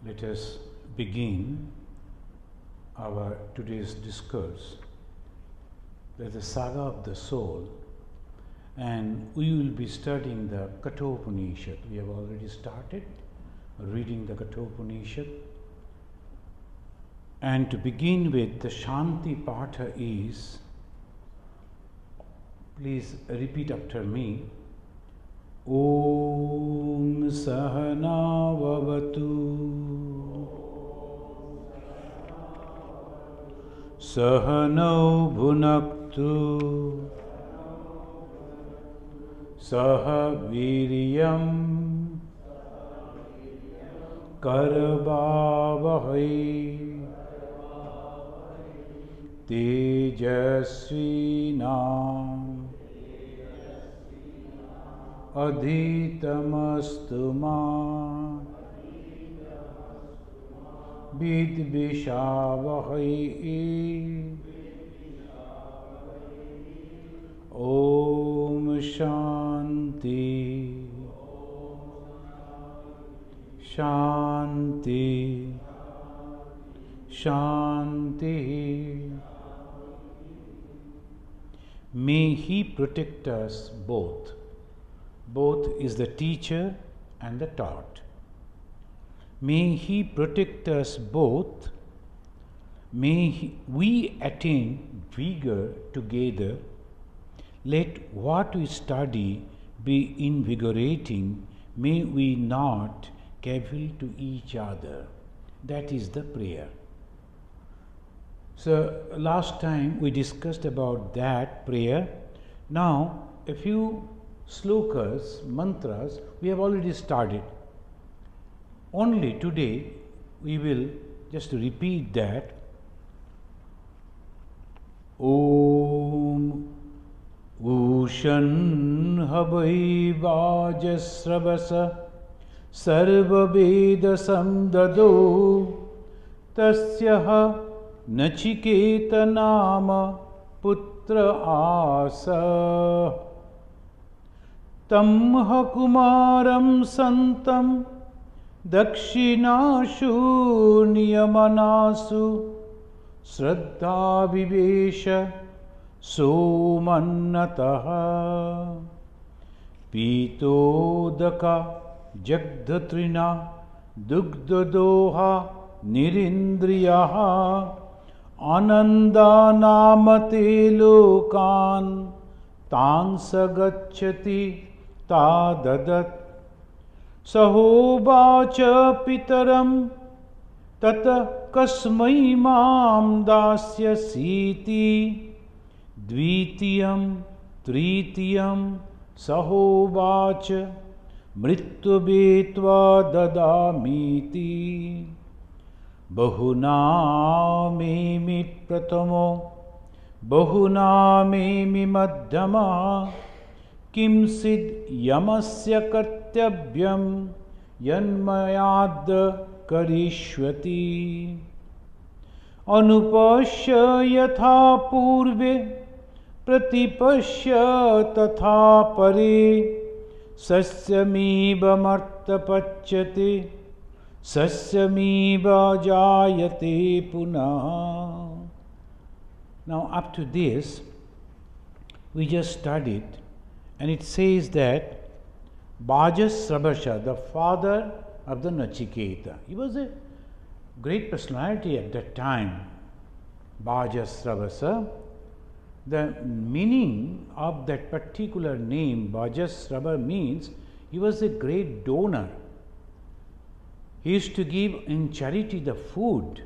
Let us begin our today's discourse. There's the Saga of the Soul, and we will be studying the Kathopanishad. We have already started reading the Kathopanishad. And to begin with, the Shanti Patha is, please repeat after me. Om Sahana Vavatu Sahano Bhunaktu Saha Viryam Karvavahai Tejasvinam Adhitamastu ma Vidvishavahai Om Shanti Shanti Shanti. May He protect us both. Both is the teacher and the taught. May He protect us both. May we attain vigor together. Let what we study be invigorating. May we not cavil to each other. That is the prayer. So last time we discussed about that prayer. Now a few slokas, mantras, we have already started. Only today we will just repeat that. Om Ushan Havai Vajasravasa Sarva Veda Samdado Tasyaha Nachiketa Nama Putra Asa Tamha Kumaram Santam Dakshinashu Niyamanasu Shraddha Vivesha Somannataha Pitodaka Jagdatrina Dugdadoha Nirindriyaha Ananda Namate Lokan Tansagacchati Tadadat Sahobacha Pitaram Tata Kasmai Mam Dasya Siti Dvitiyam Tritiyam Sahobacha Mrittu Betva Dadamiti Bahuna Mimi Pratamo Bahuna Mimi Madhyama Kim Sid Yamasya Kartyabhyam Yanmayad Karishwati Anupashya Yatha Purve Pratipashya Tatha Pare Sasyamiba Martapachyate Sasyamiba Jayate Punah. Now up to this we just studied, and it says that Vajasravasa, the father of the Nachiketa, he was a great personality at that time. Vajasravasa, the meaning of that particular name Vajasrava means he was a great donor. He used to give in charity the food.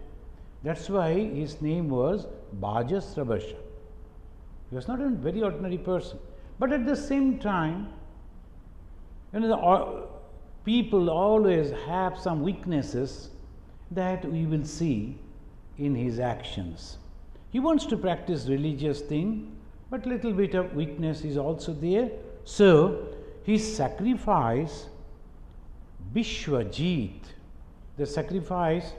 That's why his name was Vajasravasa. He was not a very ordinary person. But at the same time, people always have some weaknesses that we will see in his actions. He wants to practice religious thing, but little bit of weakness is also there. So his sacrifice, Vishwajit, the sacrifice,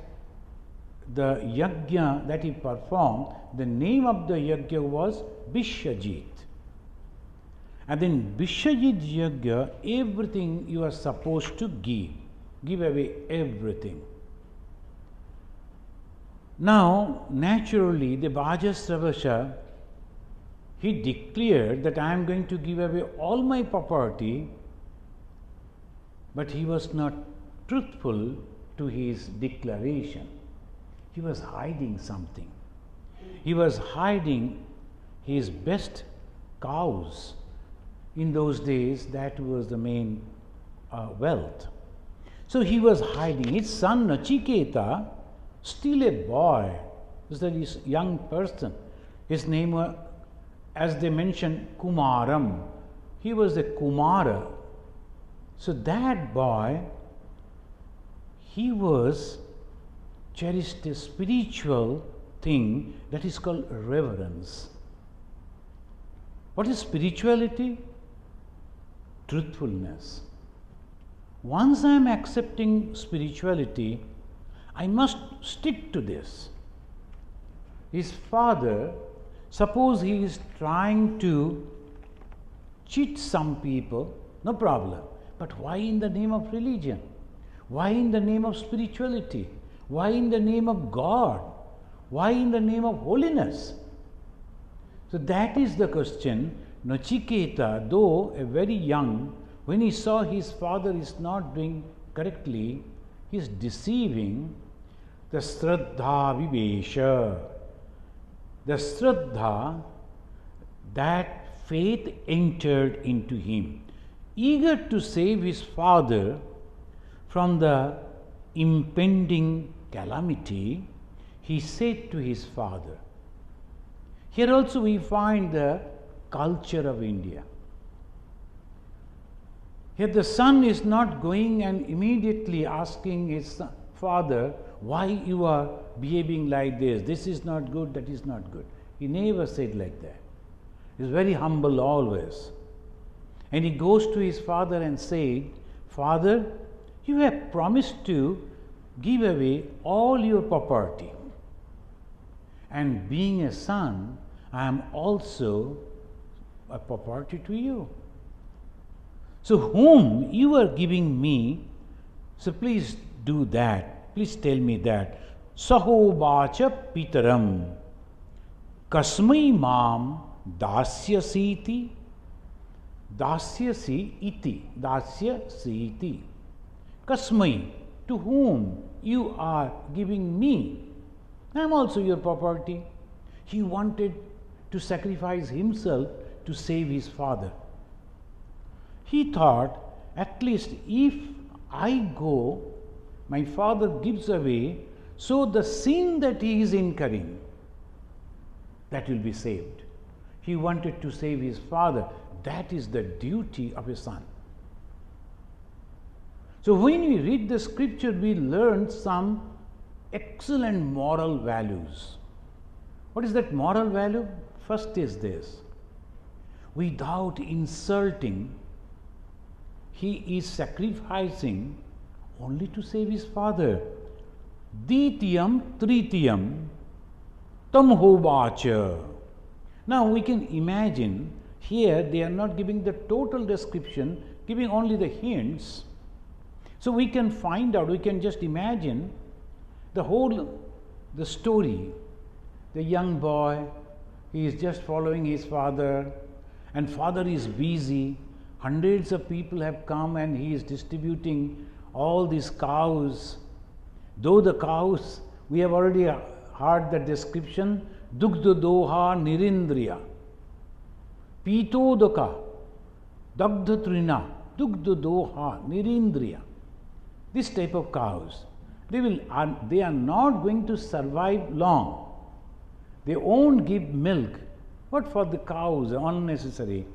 the yajna that he performed, the name of the yajna was Vishwajit. And then Vishwajit yajna, everything you are supposed to give away everything. Now, naturally, the Vajasravasha, he declared that I am going to give away all my property, but he was not truthful to his declaration. He was hiding something. He was hiding his best cows. In those days, that was the main wealth. So he was hiding. His son Nachiketa, still a boy, is this young person. His name was, as they mentioned, Kumaram. He was the Kumara. So that boy, he was cherished a spiritual thing that is called reverence. What is spirituality? Truthfulness. Once I am accepting spirituality, I must stick to this. His father, suppose he is trying to cheat some people, no problem. But why in the name of religion? Why in the name of spirituality? Why in the name of God? Why in the name of holiness? So that is the question. Nachiketa, though a very young, when he saw his father is not doing correctly, he is deceiving, the Shraddha Vivesha. The Shraddha, that faith entered into him. Eager to save his father from the impending calamity, he said to his father. Here also we find the culture of India. Here the son is not going and immediately asking his father, why you are behaving like this? This is not good, that is not good. He never said like that. He is very humble always. And he goes to his father and said, Father, you have promised to give away all your property. And being a son, I am also a property to you. So whom you are giving me, so please do that. Please tell me that. Saho vacha pitaram kasmai mam dasyasiti dasyasi iti dasyasi iti kasmai, to whom you are giving me. I am also your property. He wanted to sacrifice himself to save his father. He thought, at least if I go, my father gives away, so the sin that he is incurring, that will be saved. He wanted to save his father. That is the duty of a son. So when we read the scripture, we learn some excellent moral values. What is that moral value? First is this: without insulting, he is sacrificing only to save his father. Ditiyam tritiyam tam hovacha. Now we can imagine, here they are not giving the total description, giving only the hints. So we can find out, we can just imagine the story. The young boy, he is just following his father, and father is busy. Hundreds of people have come and he is distributing all these cows. Though the cows, we have already heard the description, dugdha doha nirindriya, pitodaka, dagdha trina, dugdha doha nirindriya. This type of cows, they are not going to survive long. They won't give milk. What for the cows, unnecessary.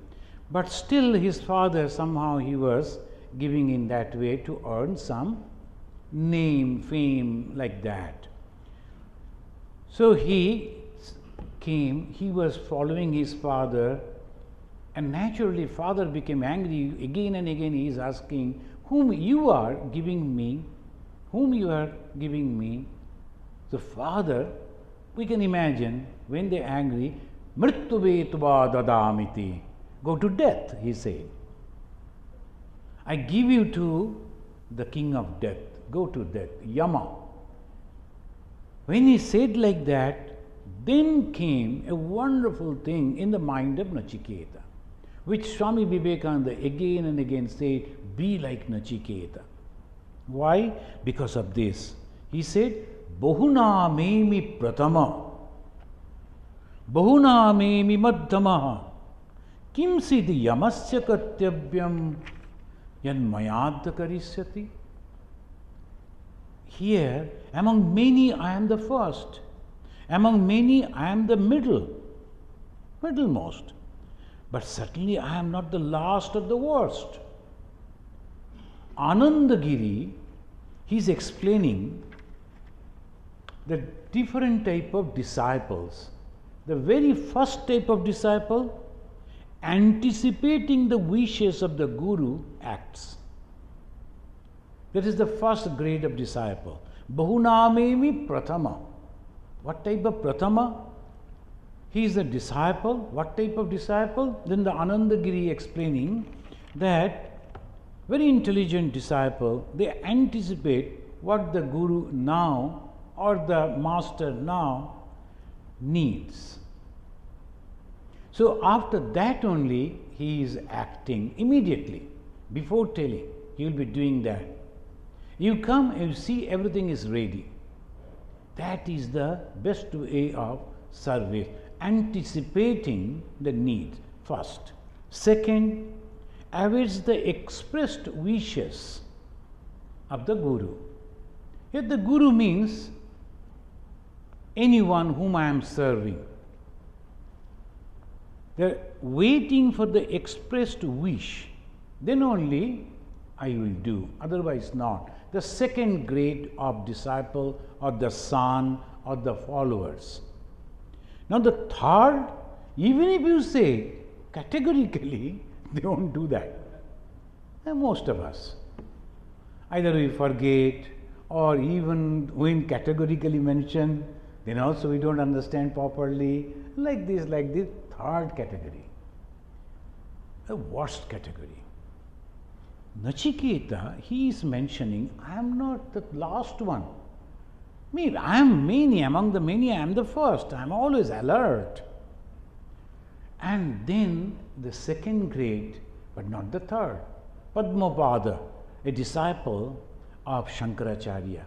But still his father, somehow he was giving in that way to earn some name, fame, like that. So he came, he was following his father, and naturally father became angry. Again and again he is asking, whom you are giving me? Whom you are giving me? The father, we can imagine, when they are angry, mrittuvetva dadamiti, go to death, he said. I give you to the king of death, go to death, Yama. When he said like that, then came a wonderful thing in the mind of Nachiketa, which Swami Vivekananda again and again said, be like Nachiketa. Why? Because of this. He said, Bahuna memi pratama, Bahuna memi madhyamaha, Kim siddhi yamasya katyavyam yanmayadha karisyati. Here, among many I am the first, among many I am the middlemost, but certainly I am not the last or the worst. Anandagiri, he is explaining the different type of disciples. The very first type of disciple, anticipating the wishes of the Guru, acts. That is the first grade of disciple. Bahunamemi prathama. What type of prathama? He is a disciple. What type of disciple? Then the Anandagiri explaining that very intelligent disciple, they anticipate what the Guru now or the Master now needs. So after that only he is acting immediately, before telling, he will be doing that. You come and you see everything is ready. That is the best way of service, anticipating the need first. Second, awaits the expressed wishes of the Guru. Here the Guru means anyone whom I am serving. They are waiting for the expressed wish, then only I will do, otherwise not. The second grade of disciple or the son or the followers. Now the third, even if you say categorically, they won't do that. And most of us. Either we forget, or even when categorically mentioned, then also we don't understand properly. Like this, third category. The worst category. Nachiketa, he is mentioning, I am not the last one. I am many, among the many I am the first. I am always alert. And then the second grade, but not the third. Padmapada, a disciple of Shankaracharya.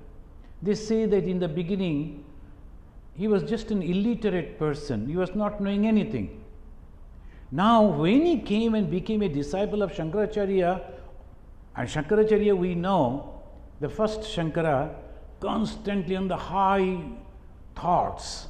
They say that in the beginning, he was just an illiterate person. He was not knowing anything. Now, when he came and became a disciple of Shankaracharya, and Shankaracharya we know, the first Shankara, constantly on the high thoughts,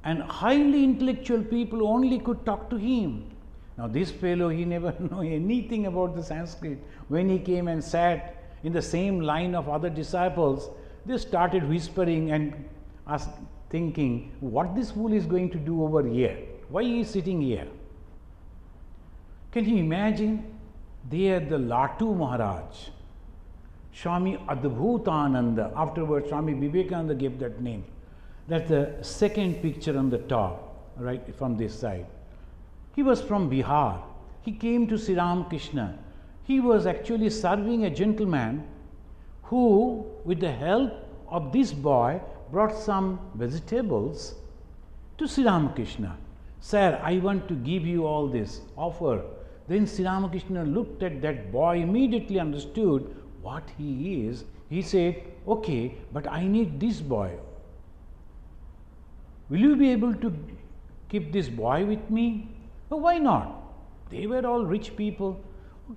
and highly intellectual people only could talk to him. Now this fellow, he never knew anything about the Sanskrit. When he came and sat in the same line of other disciples, they started whispering and thinking, what this fool is going to do over here? Why he is sitting here? Can you imagine? There the Latu Maharaj, Swami Adbhutananda, afterwards Swami Vivekananda gave that name. That's the second picture on the top, right from this side. He was from Bihar. He came to Sri Ramakrishna. He was actually serving a gentleman who, with the help of this boy, brought some vegetables to Sri Ramakrishna. Sir, I want to give you all this offer. Then Sri Ramakrishna looked at that boy, immediately understood what he is. He said, okay, but I need this boy. Will you be able to keep this boy with me? Oh, why not? They were all rich people.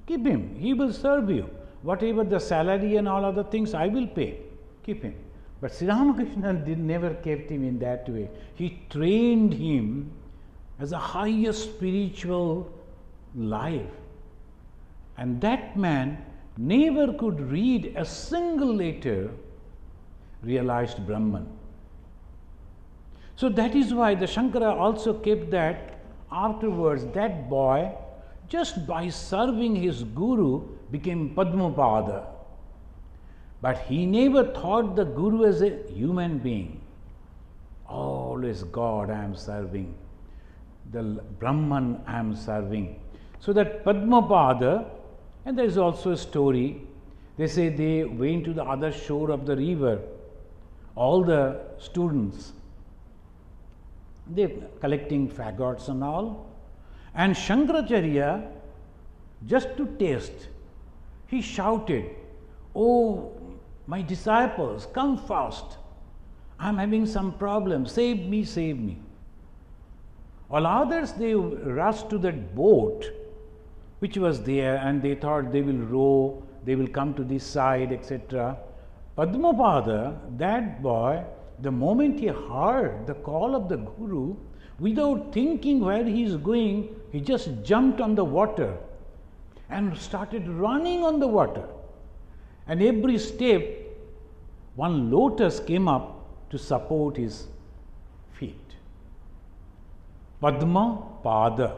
Keep him. He will serve you. Whatever the salary and all other things, I will pay. Keep him. But Sri Ramakrishna never kept him in that way. He trained him as a higher spiritual life. And that man never could read a single letter, realized Brahman. So that is why the Shankara also kept that afterwards, that boy, just by serving his Guru, became Padmapada. But he never thought the Guru as a human being. Always God I am serving, the Brahman I am serving. So that Padmapada, and there is also a story, they say they went to the other shore of the river all the students, they're collecting fagots and all. And Shankaracharya, just to taste, he shouted, "Oh, my disciples, come fast. I'm having some problem. Save me, save me." All others, they rushed to that boat which was there, and they thought they will row, they will come to this side, etc. Padmapada, that boy, the moment he heard the call of the Guru, without thinking where he is going, he just jumped on the water and started running on the water. And every step, one lotus came up to support his feet. Padma Pada.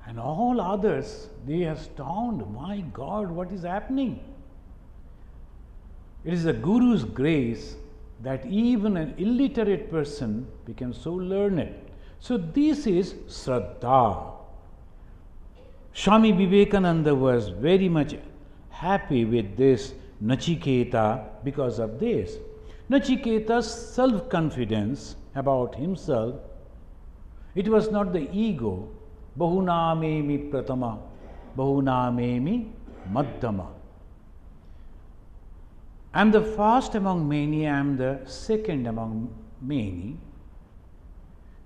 And all others, they are astounded. My God, what is happening? It is the Guru's grace that even an illiterate person becomes so learned. So this is Shraddha. Swami Vivekananda was very much happy with this Nachiketa because of this. Nachiketa's self-confidence about himself, it was not the ego. Bahunamemi pratama, bahunamemi madhyama. I am the first among many, I am the second among many.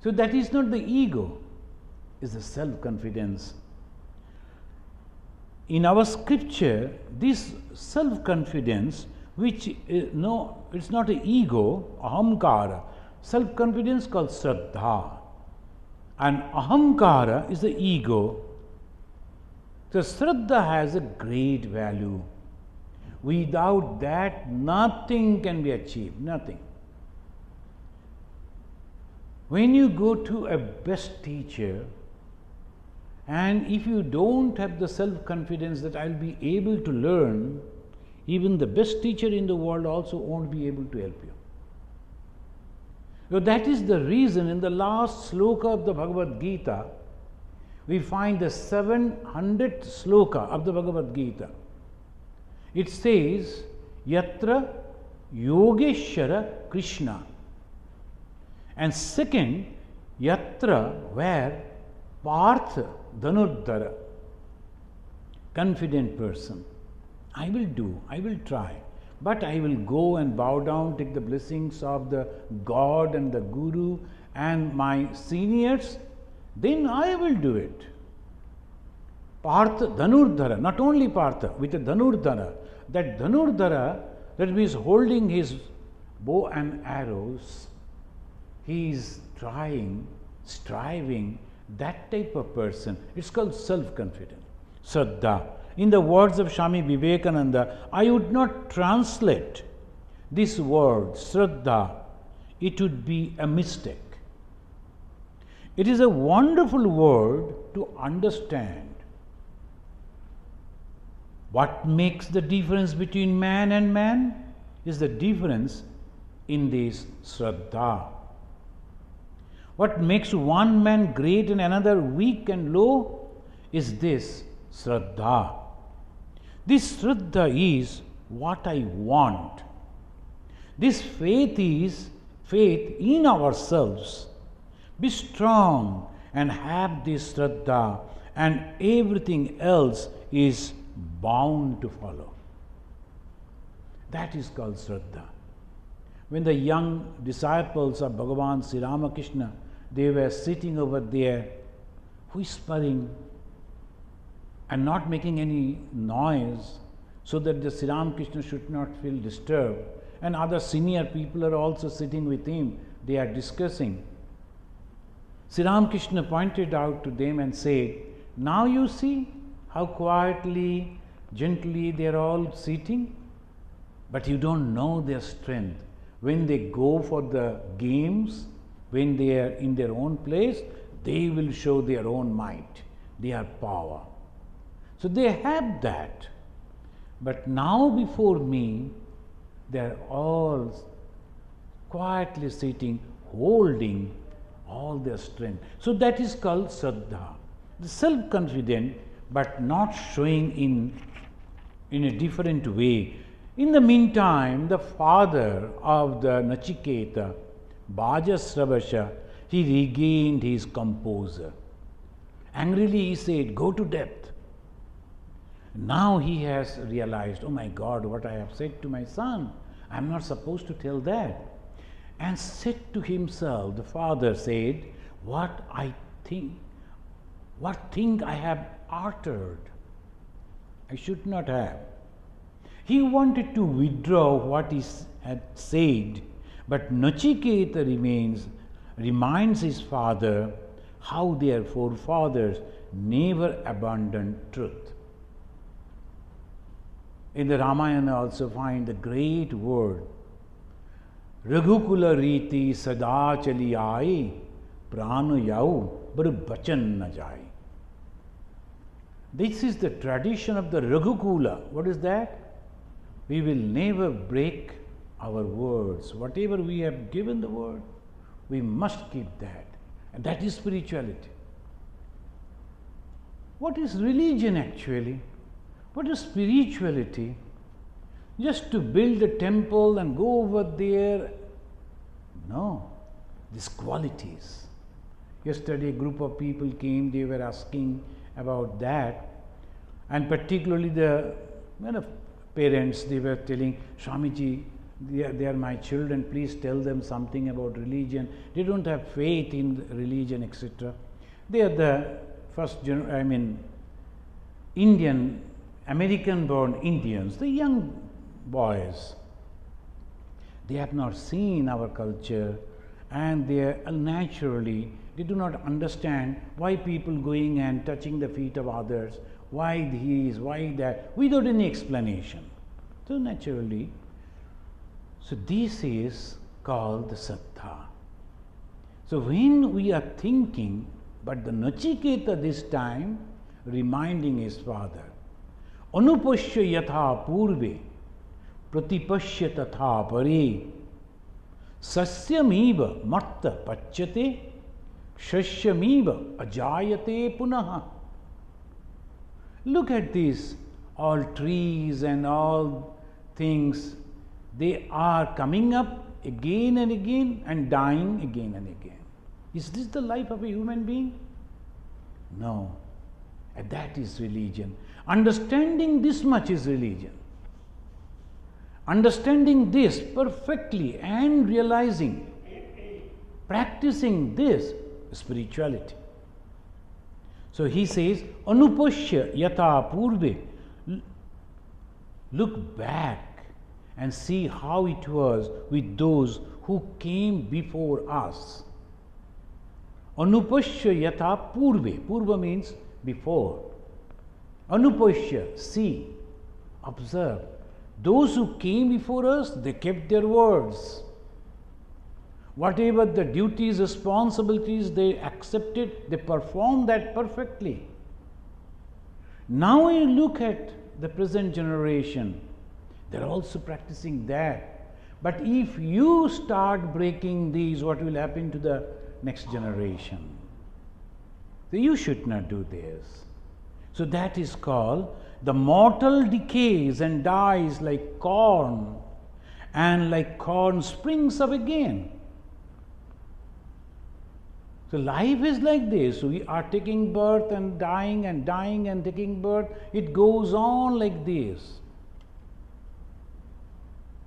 So that is not the ego, it's the self-confidence. In our scripture, this self-confidence, which it's not an ego, ahamkara. Self-confidence called Shraddha. And ahamkara is the ego. So Shraddha has a great value. Without that, nothing can be achieved, nothing. When you go to a best teacher, and if you don't have the self-confidence that I'll be able to learn, even the best teacher in the world also won't be able to help you. So that is the reason in the last sloka of the Bhagavad Gita, we find the 700th sloka of the Bhagavad Gita. It says, Yatra Yogeshwara Krishna. And second, Yatra, where Partha Dhanurdhara, confident person. I will do, I will try, but I will go and bow down, take the blessings of the God and the Guru and my seniors, then I will do it. Partha Dhanurdhara, not only Partha, with a Dhanurdhara. That Dhanurdhara, that means holding his bow and arrows, he is trying, striving, that type of person. It's called self-confidence. Shraddha. In the words of Swami Vivekananda, I would not translate this word, Shraddha. It would be a mistake. It is a wonderful word to understand. What makes the difference between man and man is the difference in this Shraddha. What makes one man great and another weak and low is this Shraddha. This Shraddha is what I want. This faith is faith in ourselves. Be strong and have this Shraddha, and everything else is bound to follow. That is called Shraddha. When the young disciples of Bhagavan Sri Ramakrishna, they were sitting over there whispering and not making any noise so that the Sri Ramakrishna should not feel disturbed, and other senior people are also sitting with him, they are discussing. Sri Ramakrishna pointed out to them and said, now you see how quietly, gently they are all sitting, but you don't know their strength. When they go for the games, when they are in their own place, they will show their own might, their power. So they have that. But now before me, they are all quietly sitting, holding all their strength. So that is called Shraddha. The self-confident, but not showing in a different way. In the meantime, the father of the Nachiketa, Bhajasravasha, he regained his composure. Angrily he said, "Go to depth." Now he has realized, "Oh my God, what I have said to my son, I am not supposed to tell that." And said to himself, the father said, what thing I have uttered, I should not have. He wanted to withdraw what he had said, but Nachiketa reminds his father how their forefathers never abandoned truth. In the Ramayana also find the great word, Raghukula riti sada chali aaye, prana yau bar bachan na jai. This is the tradition of the Raghukula. What is that? We will never break our words. Whatever we have given the word, we must keep that. And that is spirituality. What is religion actually? What is spirituality? Just to build a temple and go over there? No, these qualities. Yesterday a group of people came, they were asking about that, and particularly the parents, they were telling, "Swamiji, they are my children, please tell them something about religion. They don't have faith in religion, etc." They are the first American-born Indians, the young boys. They have not seen our culture, and they do not understand why people going and touching the feet of others, why this, why that, without any explanation. So naturally, so this is called the Sattva. So when we are thinking, but the Nachiketa this time reminding his father, Anupashya yatha purve, pratipashya tatha pare, sasyamiva marta pachyate, shasyamiva ajayate punaha. Look at this, all trees and all things, they are coming up again and again and dying again and again. Is this the life of a human being? No. And that is religion. Understanding this much is religion. Understanding this perfectly and realizing, practicing this, spirituality. So he says, Anupashya yatha purve. Look back and see how it was with those who came before us. Anupashya yatha purve. Purva means before. Anupashya, see, observe. Those who came before us, they kept their words. Whatever the duties, responsibilities they accepted, they performed that perfectly. Now you look at the present generation, they're also practicing that. But if you start breaking these, what will happen to the next generation? So you should not do this. So that is called the mortal decays and dies like corn, and like corn springs up again. So life is like this. We are taking birth and dying and dying and taking birth. It goes on like this.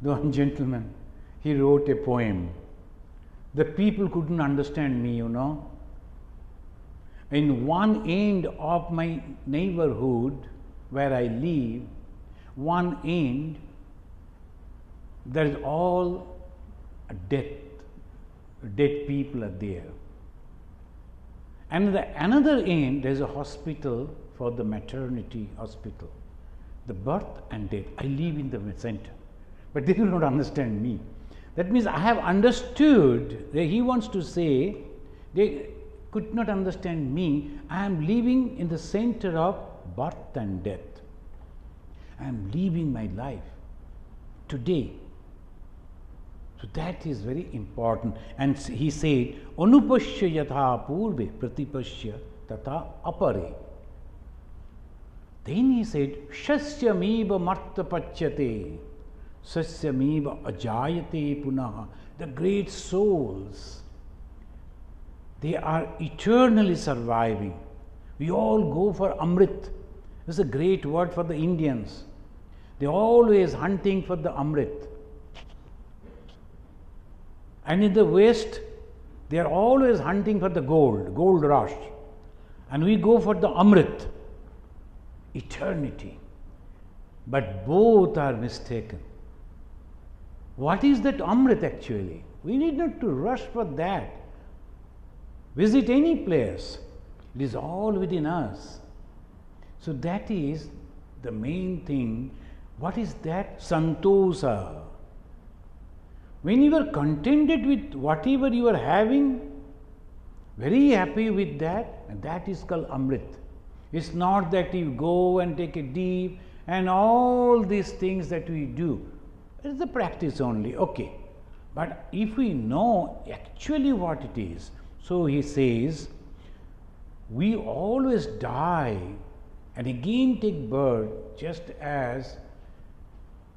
The one gentleman, he wrote a poem. The people couldn't understand me, In one end of my neighborhood where I live, one end, there is all dead people are there. And at another end, there is a hospital for the maternity hospital, the birth and death. I live in the center, but they do not understand me. That means I have understood that he wants to say they could not understand me. I am living in the center of birth and death. I am living my life today. So that is very important. And he said, Anupashya yatha purve pratipashya tatha apare. Then he said, Shasyamiva marta pachyate. Sasyamiva ajayate punaha. The great souls, they are eternally surviving. We all go for Amrit. This is a great word for the Indians. They are always hunting for the Amrit. And in the West, they are always hunting for the gold rush. And we go for the Amrit, eternity. But both are mistaken. What is that Amrit actually? We need not to rush for that. Visit any place. It is all within us. So that is the main thing. What is that? Santosa. When you are contented with whatever you are having, very happy with that, and that is called Amrit. It's not that you go and take a deep and all these things that we do. It's the practice only, okay. But if we know actually what it is, so he says, we always die and again take birth, just as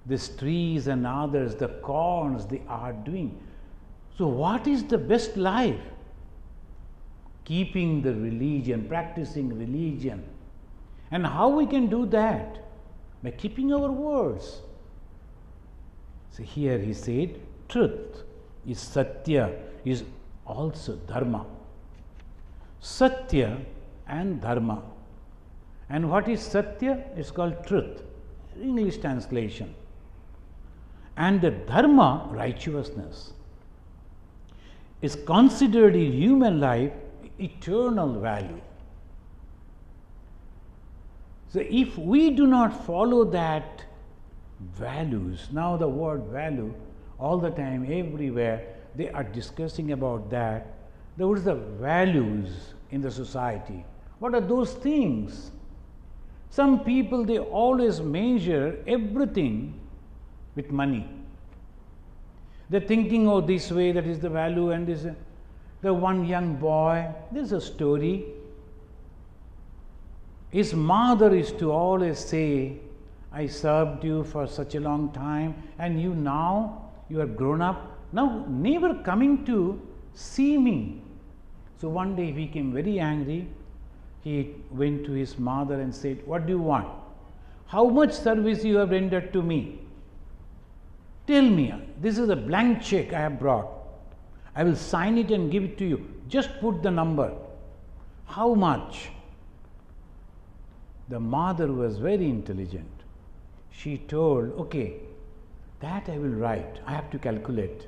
these trees and others, the corns, they are doing. So what is the best life? Keeping the religion, practicing religion. And how we can do that? By keeping our words. So here he said, truth is Satya, is also Dharma. Satya and Dharma. And what is Satya? It's called truth, English translation. And the Dharma, righteousness, is considered in human life eternal value. So if we do not follow that values, now the word value, all the time, everywhere, they are discussing about that. There is the values in the society. What are those things? Some people, they always measure everything with money. They're thinking, oh, this way, that is the value, and this. The one young boy, there's a story. His mother is to always say, I served you for such a long time, and you now, you are grown up, now never coming to see me. So one day he became very angry. He went to his mother and said, what do you want? How much service you have rendered to me? Tell me, this is a blank check I have brought. I will sign it and give it to you. Just put the number. How much? The mother was very intelligent. She told, okay, that I will write. I have to calculate.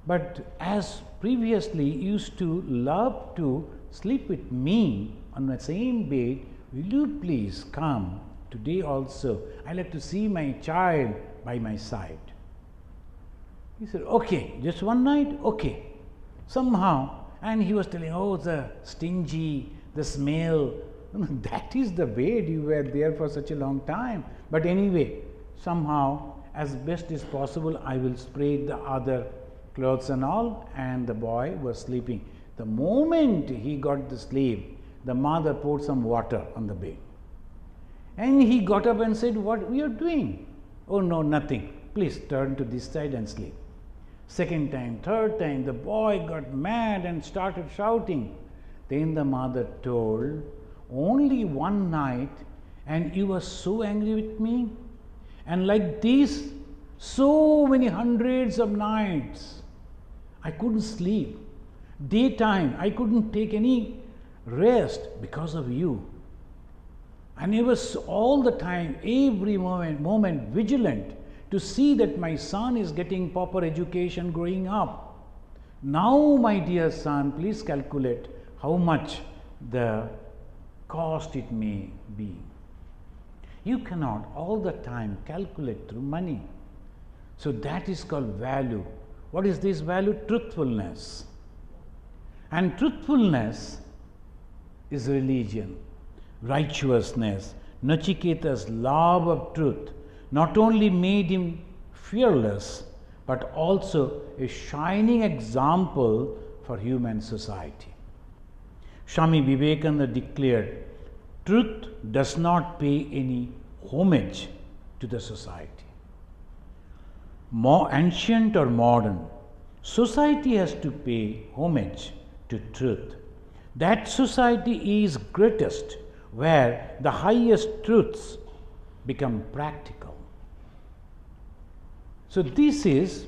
But as previously used to love to sleep with me on the same bed, will you please come today also? I like to see my child by my side. He said, okay, just one night? Okay. Somehow, and he was telling, oh, the stingy, the smell. That is the bed, you were there for such a long time. But anyway, somehow, as best as possible, I will spread the other clothes and all, and the boy was sleeping. The moment he got the sleep, the mother poured some water on the bed. And he got up and said, what we are doing? Oh no, nothing. Please turn to this side and sleep. Second time, third time, the boy got mad and started shouting. Then the mother told, only one night and you were so angry with me? And like this, so many hundreds of nights, I couldn't sleep. Daytime, I couldn't take any rest because of you. And I was all the time, every moment vigilant to see that my son is getting proper education growing up. Now, my dear son, please calculate how much the cost it may be. You cannot all the time calculate through money. So that is called value. What is this value? Truthfulness. And truthfulness is religion, righteousness. Nachiketa's love of truth not only made him fearless, but also a shining example for human society. Swami Vivekananda declared, truth does not pay any homage to the society. more ancient or modern, society has to pay homage to truth. That society is greatest where the highest truths become practical. So this is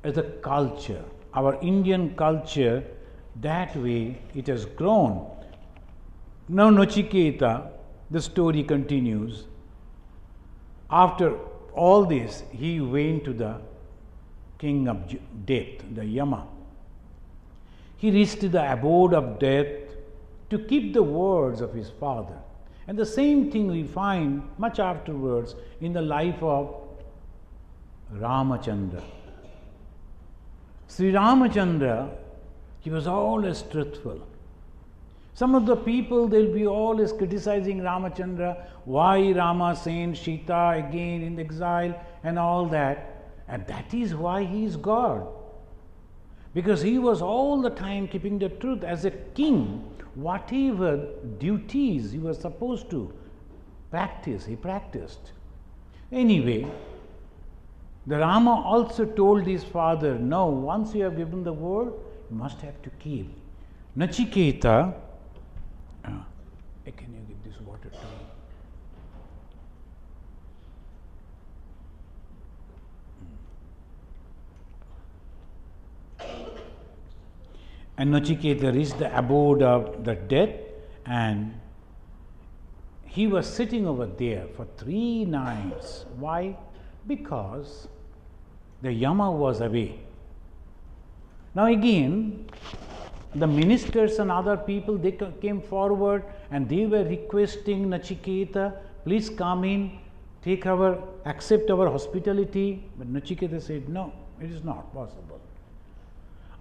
as a culture, our Indian culture, that way it has grown. Now Nachiketa, the story continues. After all this, he went to the king of death, the Yama. He reached the abode of death to keep the words of his father. And the same thing we find much afterwards in the life of Ramachandra. Sri Ramachandra, he was always truthful. Some of the people, they'll be always criticizing Ramachandra, why Rama sent Sita again in exile and all that. And that is why he is God. Because he was all the time keeping the truth. As a king, whatever duties he was supposed to practice, he practiced. Anyway, the Rama also told his father, no, once you have given the word, you must have to keep. Nachiketa, can you give this water to me? And Nachiketa reached the abode of the death, and he was sitting over there for 3 nights. Why? Because the Yama was away. Now again, the ministers and other people, they came forward and they were requesting Nachiketa, please come in, accept our hospitality. But Nachiketa said, no, it is not possible.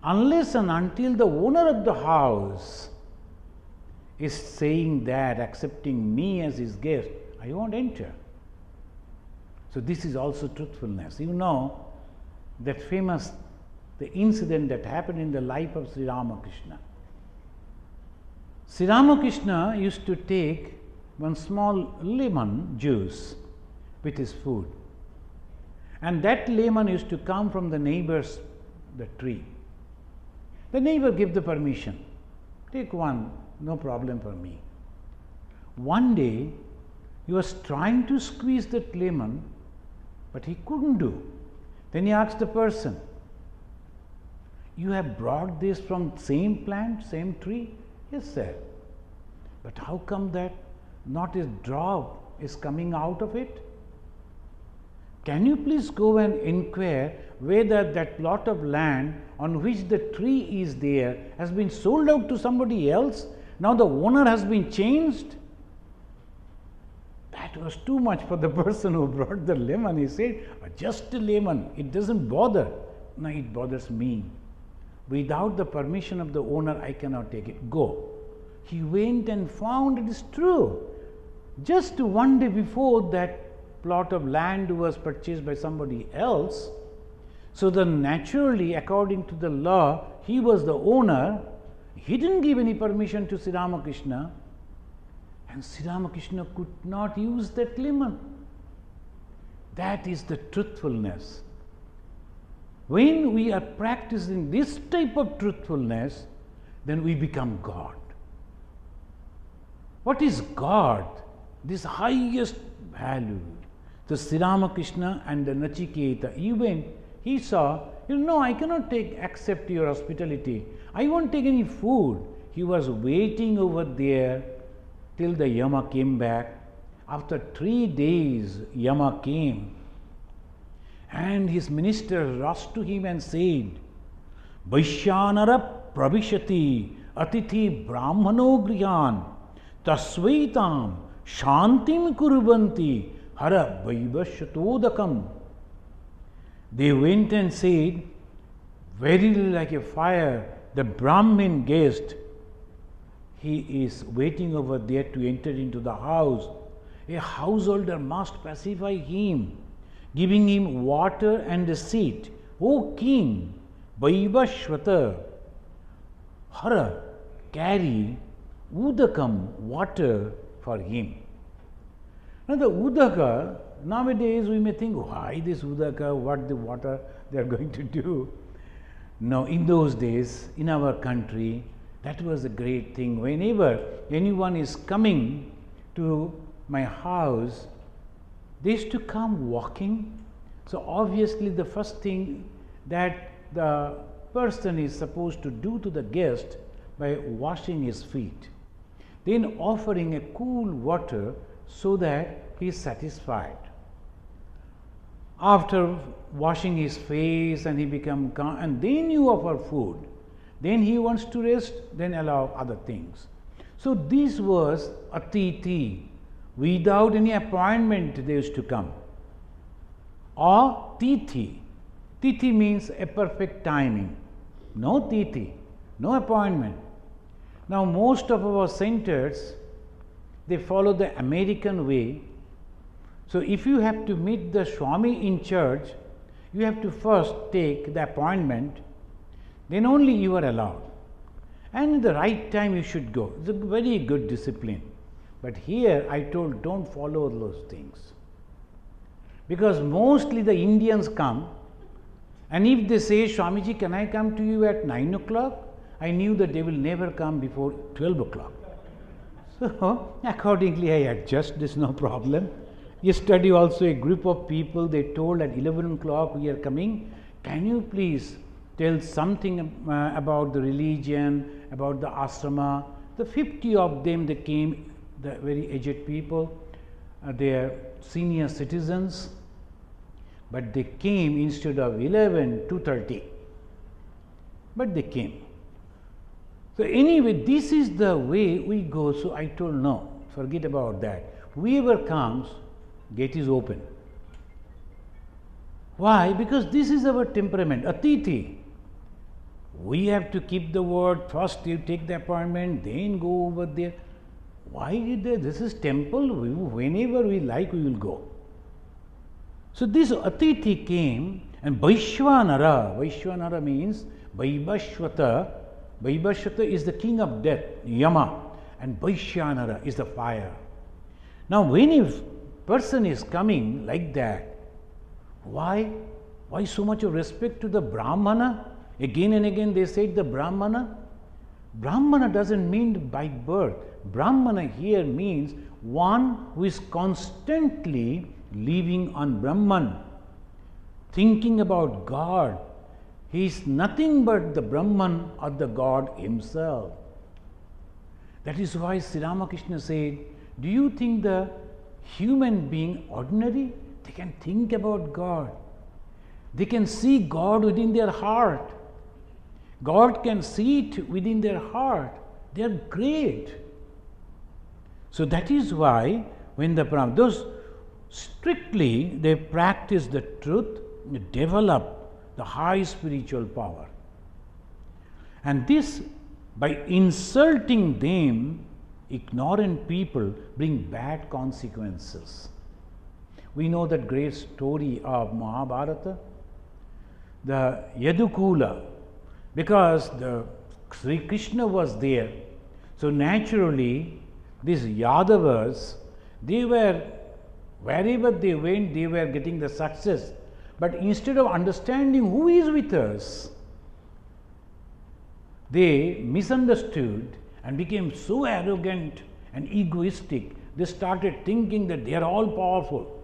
Unless and until the owner of the house is saying that, accepting me as his guest, I won't enter. So this is also truthfulness. You know that the incident that happened in the life of Sri Ramakrishna. Sri Ramakrishna used to take one small lemon juice with his food. And that lemon used to come from the neighbor's tree. The neighbor gave the permission. Take one, no problem for me. One day, he was trying to squeeze that lemon, but he couldn't do. Then he asked the person, you have brought this from same plant, same tree? Yes, sir. But how come that not a drop is coming out of it? Can you please go and inquire whether that plot of land on which the tree is there has been sold out to somebody else? Now the owner has been changed? That was too much for the person who brought the lemon. He said, just a lemon, it doesn't bother. No, it bothers me. Without the permission of the owner, I cannot take it. Go. He went and found it is true. Just one day before, that plot of land was purchased by somebody else. So then naturally, according to the law, he was the owner. He didn't give any permission to Sri Ramakrishna. And Sri Ramakrishna could not use that lemon. That is the truthfulness. When we are practicing this type of truthfulness, then we become God. What is God? This highest value. The Sri Ramakrishna and the Nachiketa, even he saw, I cannot accept your hospitality. I won't take any food. He was waiting over there till the Yama came back. After 3 days, Yama came. And his minister rushed to him and said, Vaishyanara pravishati atithi brahmano grihan tasvaitam shantim kurvanti hara vaivashatodakam. They went and said, very like a fire, the Brahmin guest, he is waiting over there to enter into the house. A householder must pacify him, giving him water and a seat. O king, Vaivashvata, hara, carry udakam, water for him. Now the udaka, Nowadays we may think, why this udaka, what the water they are going to do. No, in those days, in our country, that was a great thing. Whenever anyone is coming to my house, they used to come walking. So obviously the first thing that the person is supposed to do to the guest by washing his feet, then offering a cool water so that he is satisfied. After washing his face and he become calm, and then you offer food, then he wants to rest, then allow other things. So this was atiti, without any appointment they used to come. Or tithi. Tithi means a perfect timing. No tithi, no appointment. Now most of our centers, they follow the American way. So if you have to meet the Swami in church, you have to first take the appointment, then only you are allowed. And at the right time you should go. It's a very good discipline. But here I told, don't follow those things. Because mostly the Indians come, and if they say, Swamiji, can I come to you at 9 o'clock? I knew that they will never come before 12 o'clock. So accordingly I adjust, there's no problem. Yesterday also a group of people, they told at 11 o'clock we are coming. Can you please tell something about the religion, about the asrama? The 50 of them, they came, the very aged people, they are senior citizens, but they came instead of 11, 2:30. But they came. So anyway, this is the way we go. So I told, no, forget about that. Whoever comes, gate is open. Why? Because this is our temperament, atithi. We have to keep the word. First you take the appointment, then go over there. Why is there? This is temple. Whenever we like, we will go. So this atithi came, and Vaishwanara. Vaishwanara means Vaibhashvata. Vaibhashvata is the king of death, Yama, and Vaishwanara is the fire. Now when a person is coming like that, why so much of respect to the Brahmana? Again and again they said the Brahmana. Brahmana doesn't mean by birth. Brahmana here means one who is constantly living on Brahman, thinking about God. He is nothing but the Brahman or the God himself. That is why Sri Ramakrishna said, do you think the human being ordinary? They can think about God. They can see God within their heart. God can see it within their heart. They are great. So that is why when the Brahmana, those strictly they practice the truth, they develop the high spiritual power. And this, by insulting them, ignorant people bring bad consequences. We know that great story of Mahabharata, the Yadukula, because the Sri Krishna was there. So naturally, these Yadavas, they were, wherever they went, they were getting the success. But instead of understanding who is with us, they misunderstood and became so arrogant and egoistic. They started thinking that they are all powerful.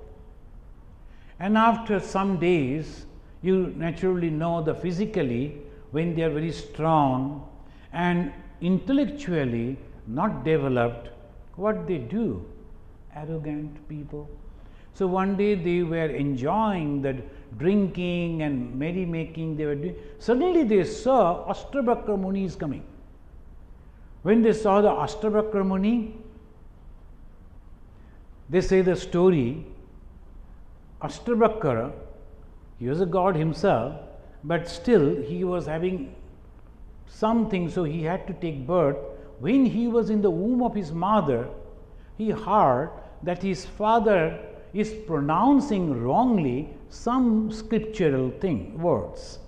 And after some days, you naturally know that physically, when they are very strong and intellectually not developed, what they do? Arrogant people. So one day they were enjoying the drinking and merrymaking they were doing. Suddenly they saw Ashtabhakra Muni is coming. When they saw the Ashtabhakra Muni, they say the story, Ashtabhakra, he was a god himself, but still he was having something, so he had to take birth. When he was in the womb of his mother, he heard that his father is pronouncing wrongly some scriptural words.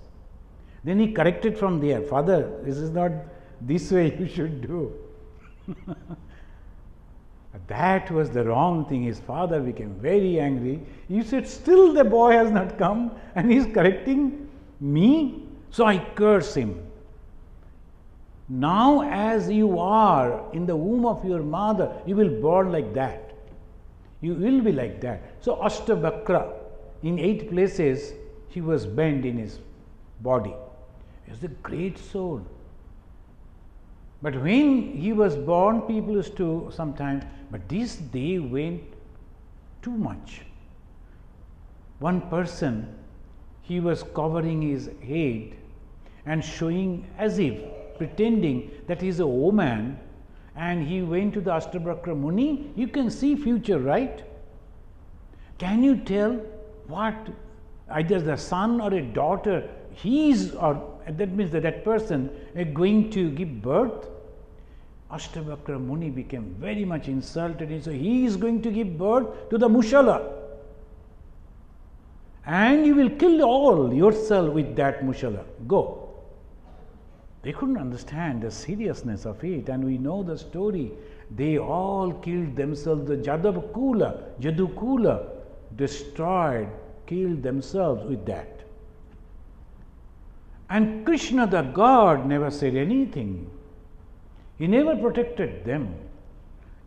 Then he corrected from there, Father, this is not this way you should do. That was the wrong thing. His father became very angry. He said, still the boy has not come and he is correcting me. So I curse him. Now as you are in the womb of your mother, you will born like that. You will be like that. So Ashtabakra, in 8 places, he was bent in his body. He was a great soul. But when he was born, people used to sometimes, but this day went too much. One person, he was covering his head and showing as if pretending that he is a woman, and he went to the Ashtabakra Muni. You can see future, right? Can you tell what either the son or a daughter he is, or that means that person is going to give birth? Ashtabakra Muni became very much insulted, and so he is going to give birth to the Mushala, and you will kill all yourself with that Mushala. Go. They couldn't understand the seriousness of it, and we know the story. They all killed themselves. The Jadukula destroyed, killed themselves with that. And Krishna, the God, never said anything. He never protected them.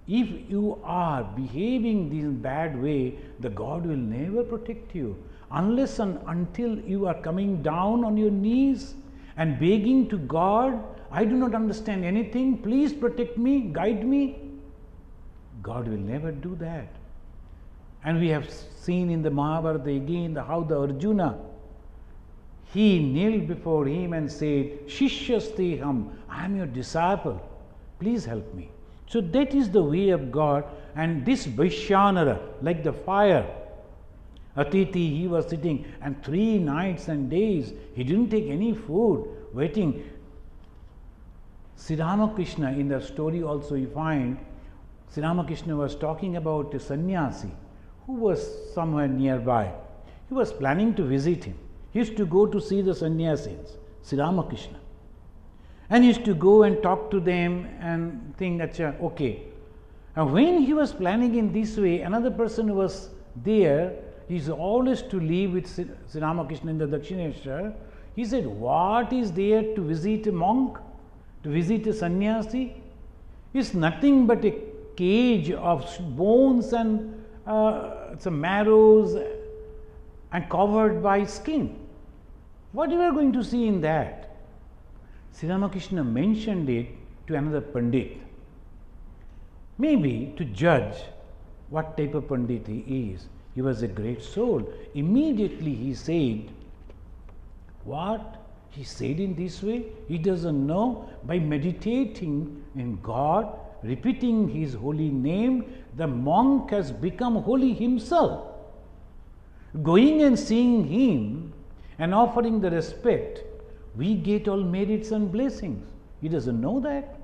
If you are behaving this bad way, the God will never protect you unless and until you are coming down on your knees and begging to God, I do not understand anything, please protect me, guide me. God will never do that. And we have seen in the Mahabharata again how the Arjuna, he kneeled before him and said, Shishyasteham, I am your disciple, please help me. So that is the way of God. And this Vaishyanara, like the fire, Atiti, he was sitting, and 3 nights and days he didn't take any food, waiting. Sri Ramakrishna, in the story also you find, Sri Ramakrishna was talking about a sannyasi who was somewhere nearby. He was planning to visit him. He used to go to see the sannyasis, Sri Ramakrishna. And he used to go and talk to them and think, Acha, okay. And when he was planning in this way, another person who was there, he is always to live with Sri Ramakrishna in the Dakshineshwar. He said, what is there to visit a monk, to visit a sannyasi? It's nothing but a cage of bones and some marrows and covered by skin. What you are going to see in that? Sri Ramakrishna mentioned it to another Pandit, maybe to judge what type of Pandit he is. He was a great soul. Immediately he said, what? He said in this way? He doesn't know. By meditating in God, repeating His holy name, the monk has become holy himself. Going and seeing him and offering the respect, we get all merits and blessings. He doesn't know that.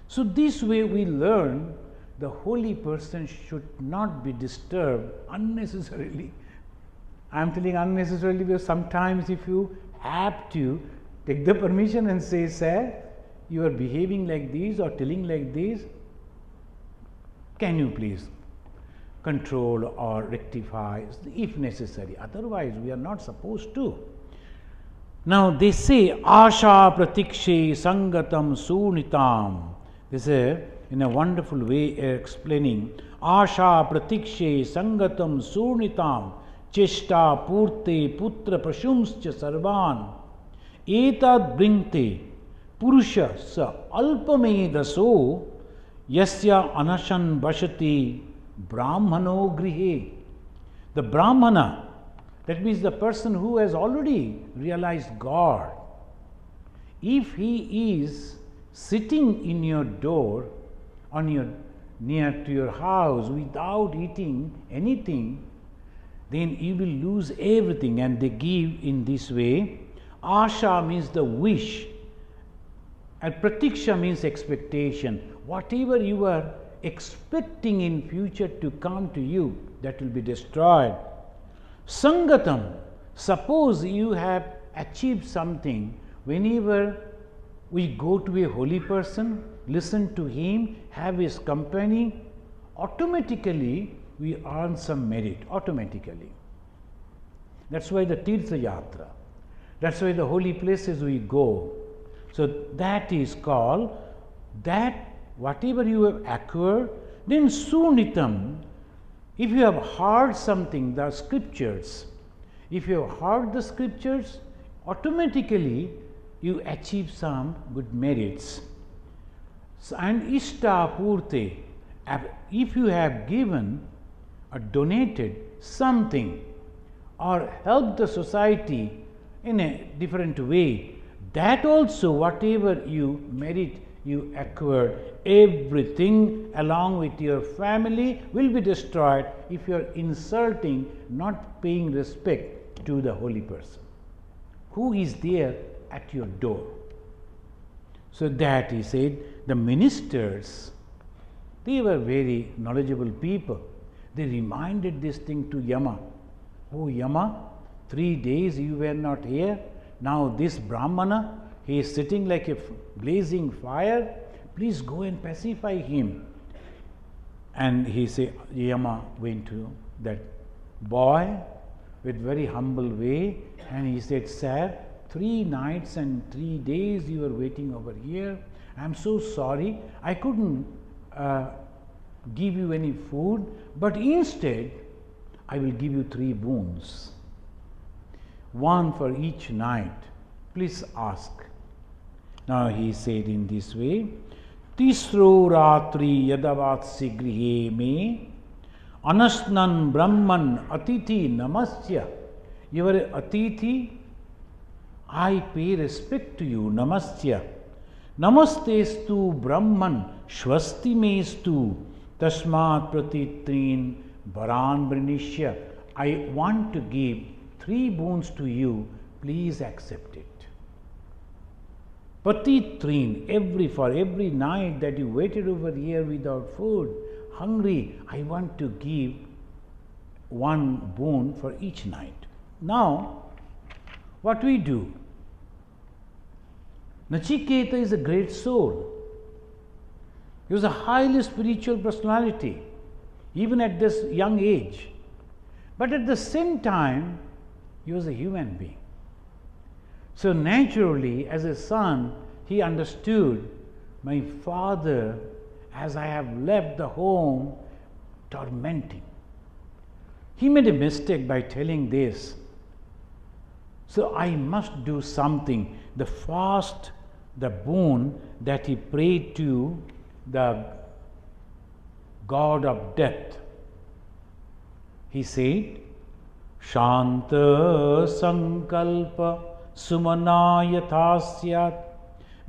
So this way we learn the holy person should not be disturbed unnecessarily. I am telling unnecessarily because sometimes if you have to take the permission and say, sir, you are behaving like this or telling like this, can you please control or rectify if necessary? Otherwise, we are not supposed to. Now they say, Asha pratikshe sangatam sunitam. They say, in a wonderful way explaining, Asha pratikshe sangatam surnitam cheshta purte putra prashumscha sarvan etad bringte purusha sa alpame daso yasya anashan bashati brahmano grihe. The Brahmana, that means the person who has already realized God, if he is sitting in your door, on your near to your house without eating anything, then you will lose everything. And they give in this way. Asha means the wish, and pratiksha means expectation. Whatever you are expecting in future to come to you, that will be destroyed. Sangatam, suppose you have achieved something, whenever we go to a holy person, listen to him, have his company, automatically we earn some merit, automatically. That's why the Tirtha Yatra, that's why the holy places we go. So that is called, that whatever you have acquired, then sunitam, if you have heard something, the scriptures, if you have heard the scriptures, automatically you achieve some good merits. And ishta purte, if you have given or donated something or helped the society in a different way, that also whatever you merit, you acquired, everything along with your family will be destroyed if you are insulting, not paying respect to the holy person who is there at your door. So that he said, the ministers, they were very knowledgeable people. They reminded this thing to Yama. Oh Yama, 3 days you were not here. Now this Brahmana, he is sitting like a blazing fire. Please go and pacify him. And he said, Yama went to that boy with very humble way, and he said, sir, 3 nights and 3 days you were waiting over here. I am so sorry, I couldn't give you any food, but instead I will give you 3 boons, 1 for each night. Please ask. Now he said in this way, Tisro ratri yadavatsi grihe me anasnan brahman atithi namasya. You are atithi, I pay respect to you, namasya. Namastestu brahman shvasti mestu tasmat pratitrin varan vrinishya. I want to give 3 boons to you, please accept it. Patitrin, for every night that you waited over here without food, hungry, I want to give 1 boon for each night. Now, what we do? Nachiketa is a great soul. He was a highly spiritual personality, even at this young age. But at the same time, he was a human being. So naturally, as a son, he understood, my father, as I have left the home, tormenting. He made a mistake by telling this. So I must do something. The fast, the boon that he prayed to the god of death. He said, Shanta sankalpa sumanayathasyat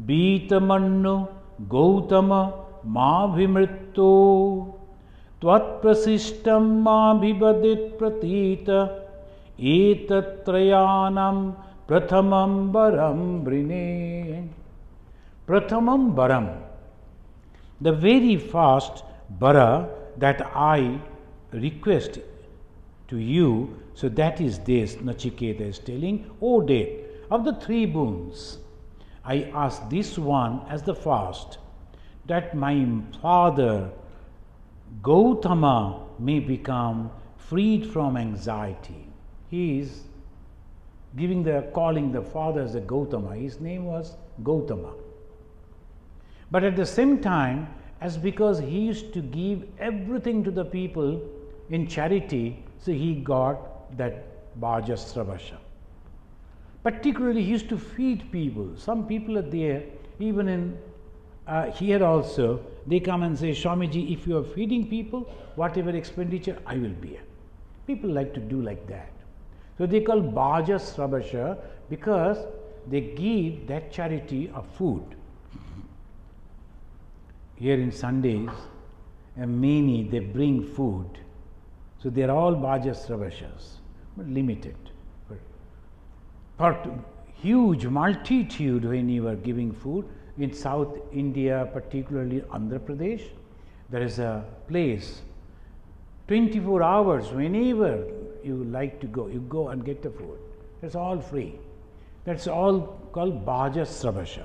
beetamannu gautama mabhimritto tvat prasishtam mabhibadit pratita etatrayanam prathamam baram brine. Prathamam baram, the very first bara that I request to you, so that is this, Nachiketa is telling, O death, of the 3 boons, I ask this one as the first, that my father Gautama may become freed from anxiety. He is calling the father as a Gautama. His name was Gautama. But at the same time, as because he used to give everything to the people in charity, so he got that Bhajasravasha. Particularly, he used to feed people. Some people are there, even in here also, they come and say, Swamiji, if you are feeding people, whatever expenditure, I will bear. People like to do like that. So they call Bhajasravasha because they give that charity of food. Here in Sundays, many they bring food. So they are all Bhajasravashas, but limited. But huge multitude when you are giving food. In South India, particularly Andhra Pradesh, there is a place, 24 hours, whenever you like to go, you go and get the food. That's all free. That's all called Bhajasravasha.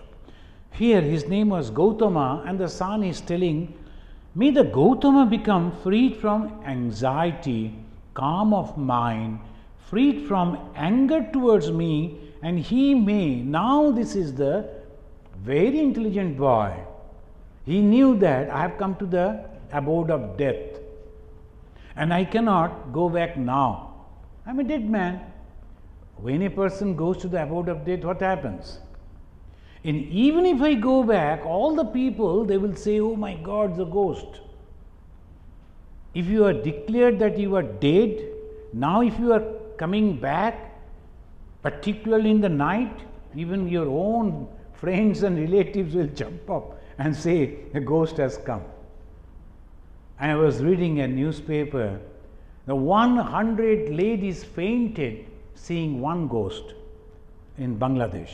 Here his name was Gautama, and the son is telling, May the Gautama become freed from anxiety, calm of mind, freed from anger towards me, and he may, now this is the very intelligent boy. He knew that I have come to the abode of death and I cannot go back now. I am a dead man. When a person goes to the abode of death, what happens? And even if I go back, all the people, they will say, oh my God, the ghost. If you are declared that you are dead, now if you are coming back, particularly in the night, even your own friends and relatives will jump up and say, a ghost has come. I was reading a newspaper, the 100 ladies fainted seeing one ghost in Bangladesh.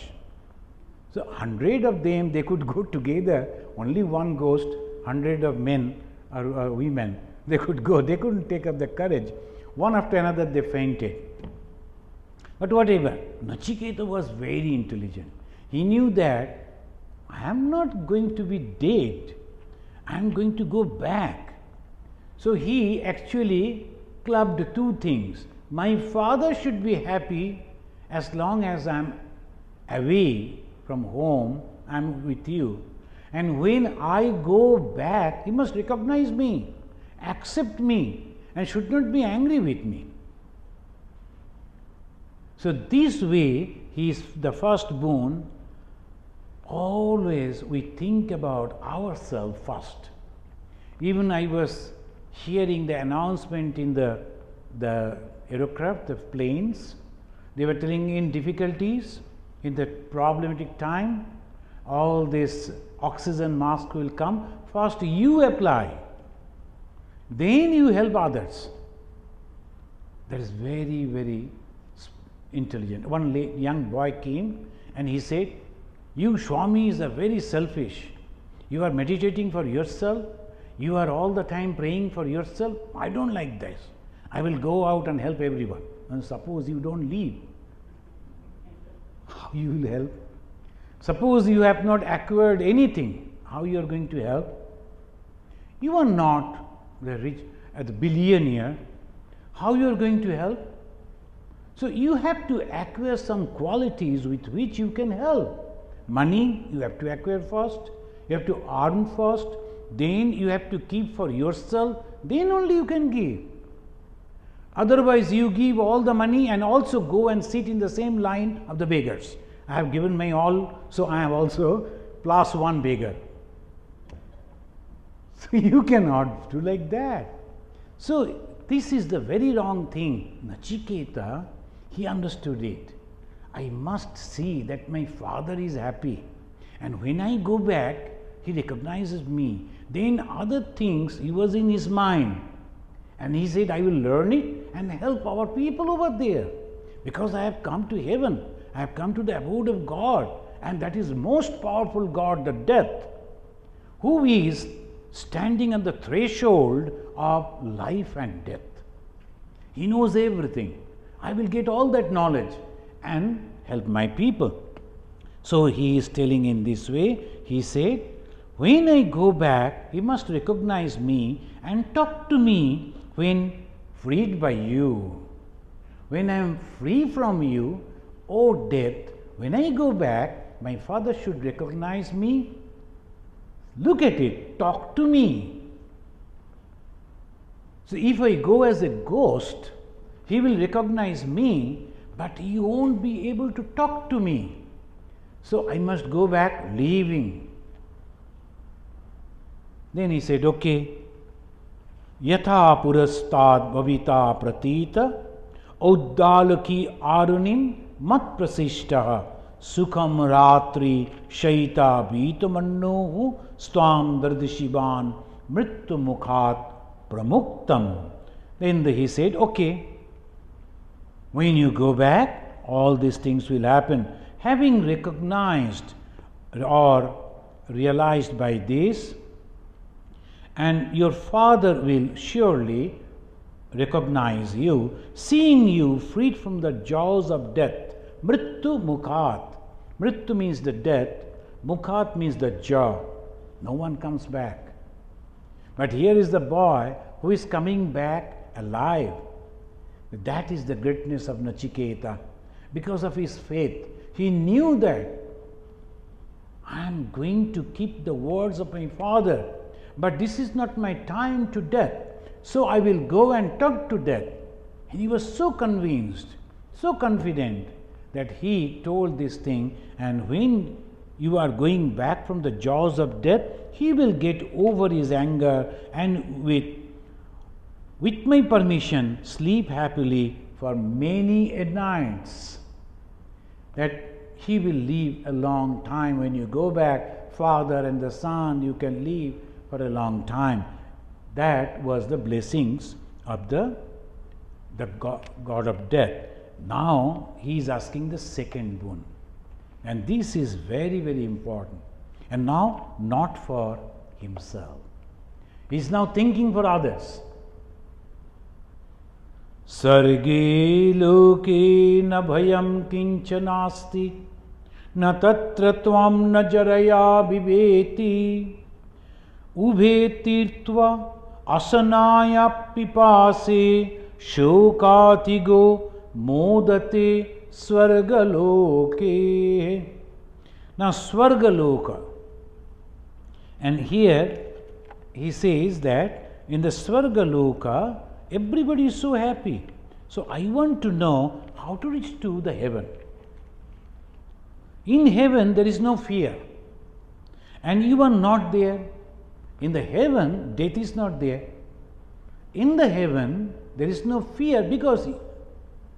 So 100 of them, they could go together, only one ghost, 100 of men or women, they could go, they couldn't take up the courage. One after another they fainted. But whatever, Nachiketa was very intelligent. He knew that I am not going to be dead, I am going to go back. So he actually clubbed two things. My father should be happy as long as I am away from home, I am with you. And when I go back, he must recognize me, accept me, and should not be angry with me. So this way, he is the first boon. Always we think about ourselves first. Even I was hearing the announcement in the aircraft, the planes, they were telling in difficulties, in the problematic time, all this oxygen mask will come. First you apply, then you help others. That is very, very intelligent. One young boy came and he said, you Swamis are very selfish. You are meditating for yourself. You are all the time praying for yourself. I don't like this. I will go out and help everyone. And suppose you don't leave, how you will help? Suppose you have not acquired anything, how you are going to help? You are not the rich, the billionaire, how you are going to help? So you have to acquire some qualities with which you can help. Money you have to acquire first, you have to earn first, then you have to keep for yourself, then only you can give. Otherwise you give all the money and also go and sit in the same line of the beggars. I have given my all, so I am also plus one beggar. So you cannot do like that. So this is the very wrong thing. Nachiketa, he understood it. I must see that my father is happy, and when I go back, he recognizes me. Then other things he was in his mind, and he said, I will learn it and help our people over there, because I have come to heaven, I have come to the abode of God, and that is most powerful God, the death, who is standing at the threshold of life and death. He knows everything. I will get all that knowledge and help my people. So he is telling in this way, he said, when I go back, he must recognize me and talk to me when freed by you. When I am free from you, O death, when I go back, my father should recognize me. Look at it, talk to me. So if I go as a ghost, he will recognize me, but he won't be able to talk to me. So I must go back leaving. Then he said, okay, yatha purastad bhavita pratita uddalaki arunim mat prasishtaha sukham ratri shaita bhitamannohu stam dardishivan mrittu mukhat pramuktam. Then he said, okay, when you go back, all these things will happen. Having recognized or realized by this, and your father will surely recognize you, seeing you freed from the jaws of death. Mrittu mukhat. Mrittu means the death, mukhat means the jaw. No one comes back. But here is the boy who is coming back alive. That is the greatness of Nachiketa. Because of his faith, he knew that I am going to keep the words of my father, but this is not my time to death. So I will go and talk to death. And he was so convinced, so confident that he told this thing, and when you are going back from the jaws of death, he will get over his anger and with my permission sleep happily for many a nights. That he will live a long time. When you go back, father and the son, you can live for a long time. That was the blessings of the God of death. Now he is asking the second boon, and this is very, very important. And now not for himself, he is now thinking for others. Sarge loke na bhayam kinchanasti na tatra tvam na jaraya viveti ubhe tirtva asanaya pipase shokatigo modate swargaloke. Now swargaloka, and here he says that in the swargaloka everybody is so happy. So I want to know how to reach to the heaven. In heaven there is no fear, and you are not there. In the heaven death is not there. In the heaven there is no fear because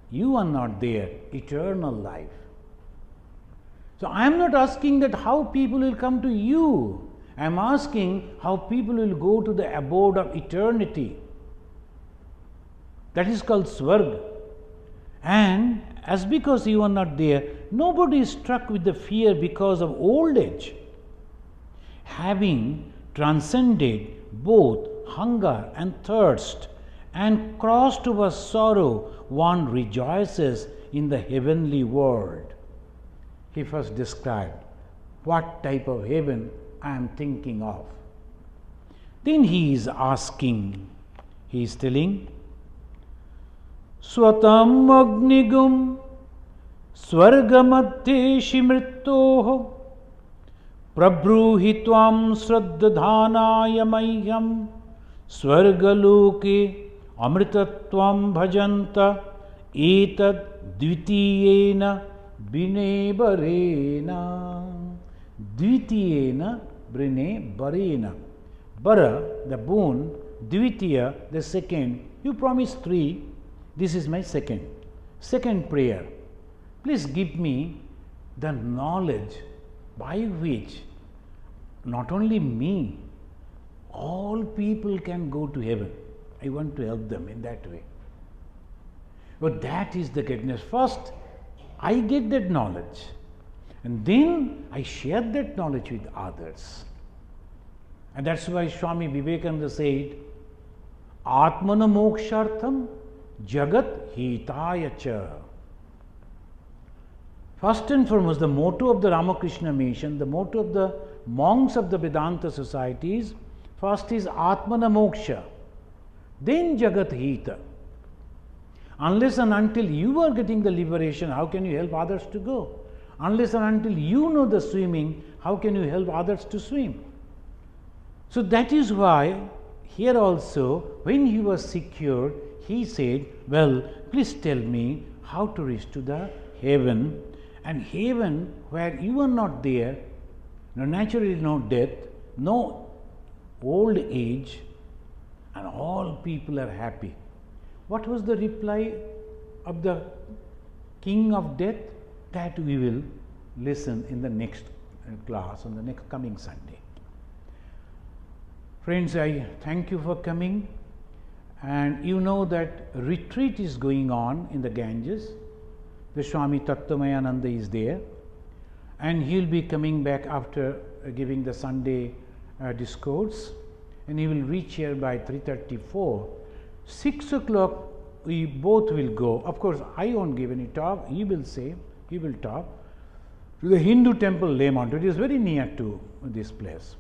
you are not there, eternal life. So I am not asking that how people will come to you. I am asking how people will go to the abode of eternity. That is called Swarg. And as because you are not there, nobody is struck with the fear because of old age. Having transcended both hunger and thirst and crossed over sorrow, one rejoices in the heavenly world. He first described what type of heaven I am thinking of. Then he is asking, he is telling, Swatam agnigum swargamadhe shimrittoho prabruhi tvam sraddhanaya mahyam swargaloke amritatvam bhajanta etad dvitiyena bine barena. Dvitiyena bine barena. Bara, the boon, dvitiya, the second. You promised 3. This is my second prayer. Please give me the knowledge by which not only me, all people can go to heaven. I want to help them in that way. But that is the greatness. First, I get that knowledge, and then I share that knowledge with others. And that's why Swami Vivekananda said, Atmana mokshartham Jagat hitaya cha. First and foremost, the motto of the Ramakrishna Mission, the motto of the monks of the Vedanta societies, first is Atmana moksha, then Jagat hita. Unless and until you are getting the liberation, how can you help others to go? Unless and until you know the swimming, how can you help others to swim? So that is why here also, when he was secured, he said, well, please tell me how to reach to the heaven, and heaven where you are not there, no naturally no death, no old age, and all people are happy. What was the reply of the king of death? That we will listen in the next class, on the next coming Sunday. Friends, I thank you for coming, and you know that retreat is going on in the Ganges. The Swami Kathopanishad is there, and he will be coming back after giving the Sunday discourse, and he will reach here by 3:34. 6 o'clock we both will go. Of course, I won't give any talk. He will talk to the Hindu temple Lemont. It is very near to this place.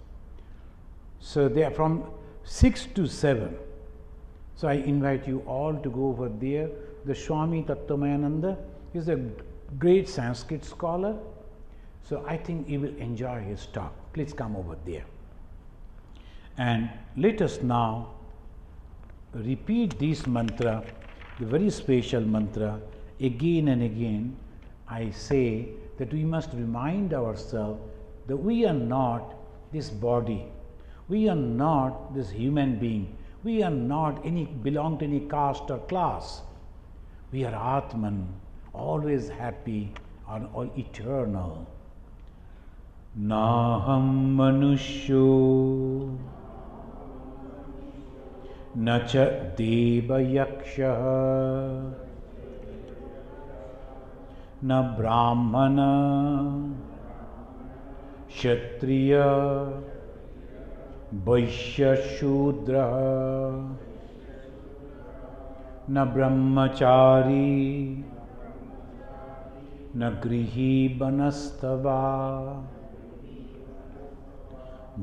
So they are from 6 to 7. So I invite you all to go over there. The Swami Ishatmananda is a great Sanskrit scholar. So I think you will enjoy his talk. Please come over there. And let us now repeat this mantra, the very special mantra, again and again. I say that we must remind ourselves that we are not this body. We are not this human being. We are not belong to any caste or class. We are Atman, always happy and all eternal. Naham manushyo nacha deva yaksha na brahmana kshatriya vaishya shudra na brahmachari na grihi banastava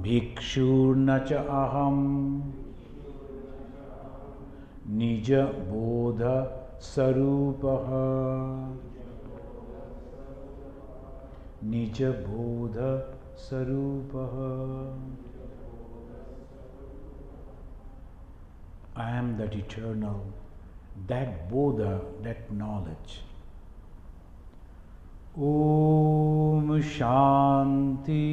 bhikshu na cha aham nija bodha sarupaha nija bodha sarupaha. I am that eternal, that bodha, that knowledge. Om Shanti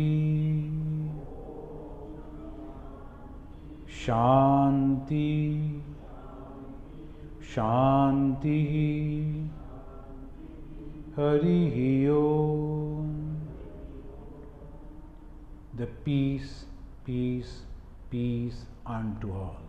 Shanti Shanti Hari Om. The peace, peace, peace unto all.